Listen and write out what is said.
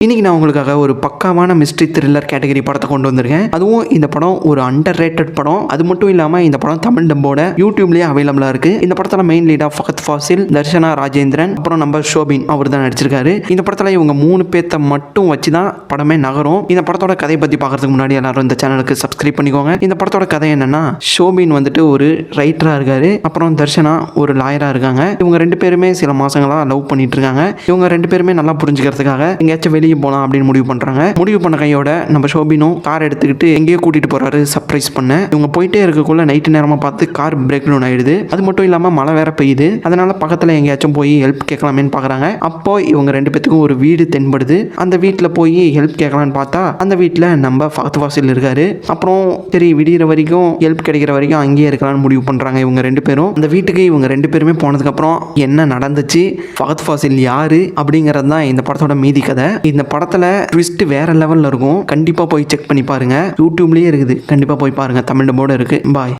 இன்னைக்கு நான் உங்களுக்காக ஒரு பக்காவான மிஸ்ட்ரி த்ரில்லர் கேட்டகரி படத்தை கொண்டு வந்திருக்கேன். அதுவும் இந்த படம் ஒரு அண்டர் ரேட்டட் படம். அது மட்டும் இல்லாமல் இந்த படம் தமிழ் டம்போட யூடியூப்லேயே அவைலபிளாக இருக்கு. இந்த படத்தில் மெயின் லீடா ஃபகத் ஃபாசில், தர்ஷனா ராஜேந்திரன், அப்புறம் நம்ம ஷோபின் அவர் தான் நடிச்சிருக்காரு. இந்த படத்தில் இவங்க 3 பேர்த்த மட்டும் வச்சு தான் படமே நகரும். இந்த படத்தோட கதை பற்றி பார்க்கறதுக்கு முன்னாடி எல்லாரும் இந்த சேனலுக்கு சப்ஸ்கிரைப் பண்ணிக்கோங்க. இந்த படத்தோட கதை என்னன்னா, ஷோபின் வந்துட்டு ஒரு ரைட்டராக இருக்காரு, அப்புறம் தர்ஷனா ஒரு லாயராக இருக்காங்க. இவங்க 2 பேருமே சில மாசங்களா லவ் பண்ணிட்டு இருக்காங்க. இவங்க 2 பேருமே நல்லா புரிஞ்சுக்கிறதுக்காக எங்கேயாச்சும் வெளியே போலாம் அப்படின்னு முடிவு பண்றாங்க. முடிவு பண்ண கையோட நம்ம ஷோபினும் கார் எடுத்துக்கிட்டு எங்கேயோ கூட்டிட்டு போறாரு சர்ப்ரைஸ் பண்ண. இவங்க போயிட்டே இருக்கக்குள்ள நைட்டு நேரமா பார்த்து கார் பிரேக் டவுன் ஆயிடுது. அது மட்டும் இல்லாம மழை வேற பெய்யுது. அதனால பக்கத்துல எங்கேயாச்சும் போய் ஹெல்ப் கேட்கலாமேன்னு பாக்குறாங்க. அப்போ இவங்க 2 பேத்துக்கும் ஒரு வீடு தென்படுது. அந்த வீட்டுல போய் ஹெல்ப் கேட்கலான்னு பார்த்தா அந்த வீட்டுல நம்ம ஃபகத் ஃபாசில் இருக்காரு. அப்புறம் சரி விடிகிற வரைக்கும் ஹெல்ப் கிடைக்கிற வரைக்கும் அங்கேயே இருக்கலாம்னு முடிவு பண்றாங்க இவங்க 2 பேரும். அந்த வீட்டுக்கு இவங்க 2 பேருமே போனதுக்கு அப்புறம் என்ன நடந்துச்சு, ஃபகத் ஃபாசில் யாரு அப்படிங்கிறது தான் இந்த படத்தோட மீதி கதை. இந்த படத்துல ட்விஸ்ட் வேற லெவல்ல இருக்கும். கண்டிப்பா போய் செக் பண்ணி பாருங்க. யூடியூப்லயே இருக்குது, கண்டிப்பா போய் பாருங்க. தமிழ் டம்போட இருக்கு. பாய்.